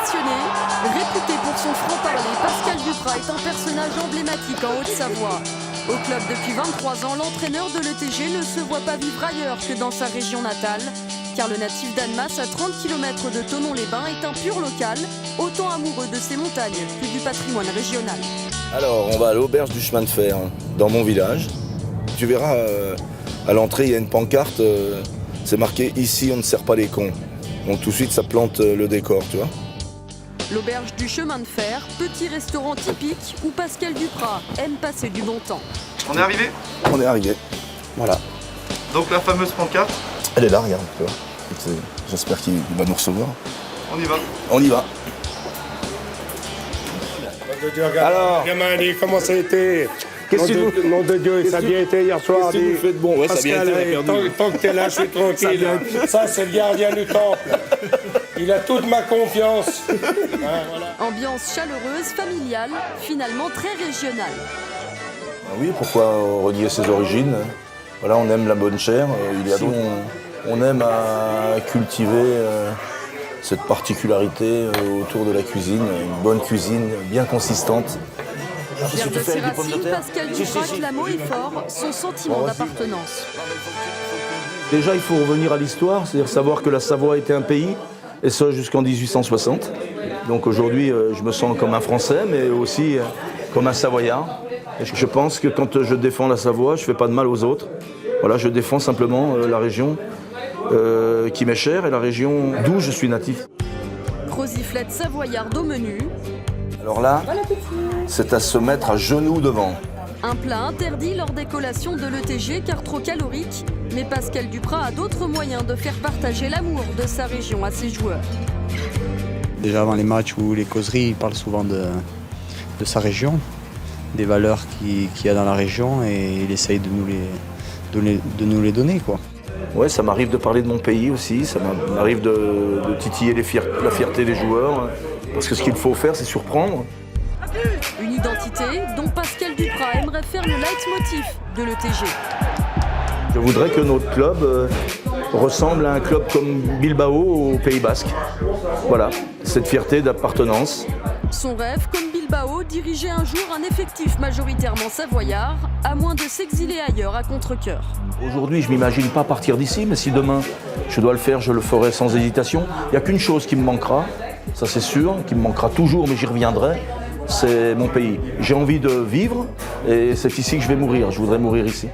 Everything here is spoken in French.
passionné. Réputé pour son franc-parler, Pascal Duprat est un personnage emblématique en Haute-Savoie. Au club depuis 23 ans, l'entraîneur de l'ETG ne se voit pas vivre ailleurs que dans sa région natale. Car le natif d'Annemasse, à 30 km de Thonon-les-Bains, est un pur local, autant amoureux de ses montagnes que du patrimoine régional. Alors, on va à l'auberge du chemin de fer, dans mon village. Tu verras, à l'entrée, il y a une pancarte, c'est marqué « Ici, on ne sert pas les cons ». Donc tout de suite, ça plante le décor, tu vois. L'auberge du chemin de fer, petit restaurant typique où Pascal Duprat aime passer du bon temps. On est arrivé? On est arrivé, voilà. Donc la fameuse pancarte? Elle est là, regarde, tu vois. J'espère qu'il va nous recevoir. On y va. On y va. Alors, gamin, dis, comment ça a été? Nom de Dieu, ça a bien été hier soir. Qu'est-ce que vous faites bon? Ouais, ça a bien été, on a perdu. Tant que t'es là, je suis tranquille. Ça, c'est le gardien du temple. Il a toute ma confiance. Voilà. Ambiance chaleureuse, familiale, finalement très régionale. Ah oui, pourquoi renier ses origines? Voilà, on aime la bonne chair. On aime à cultiver cette particularité autour de la cuisine, une bonne cuisine bien consistante. Fier de ses racines, Pascal Duprat clame haut et fort son sentiment d'appartenance. Déjà, il faut revenir à l'histoire, c'est-à-dire savoir que la Savoie était un pays, et ça jusqu'en 1860. Donc aujourd'hui, je me sens comme un Français, mais aussi comme un Savoyard. Et je pense que quand je défends la Savoie, je ne fais pas de mal aux autres. Voilà, je défends simplement la région qui m'est chère et la région d'où je suis natif. Croziflette savoyarde au menu. Alors là, c'est à se mettre à genoux devant. Un plat interdit lors des collations de l'ETG car trop calorique. Mais Pascal Duprat a d'autres moyens de faire partager l'amour de sa région à ses joueurs. Déjà avant les matchs ou les causeries, il parle souvent de sa région, des valeurs qu'il y a dans la région et il essaye de nous les donner, quoi. Ouais, ça m'arrive de parler de mon pays aussi, ça m'arrive de titiller la fierté des joueurs, parce que ce qu'il faut faire, c'est surprendre. Une identité dont Pascal Duprat aimerait faire le leitmotiv de l'ETG. Je voudrais que notre club ressemble à un club comme Bilbao au Pays Basque. Voilà, cette fierté d'appartenance. Son rêve, comme Bilbao, diriger un jour un effectif majoritairement savoyard, à moins de s'exiler ailleurs à contre-cœur. Aujourd'hui, je ne m'imagine pas partir d'ici, mais si demain je dois le faire, je le ferai sans hésitation. Il n'y a qu'une chose qui me manquera, ça c'est sûr, qui me manquera toujours, mais j'y reviendrai, c'est mon pays. J'ai envie de vivre et c'est ici que je vais mourir, je voudrais mourir ici.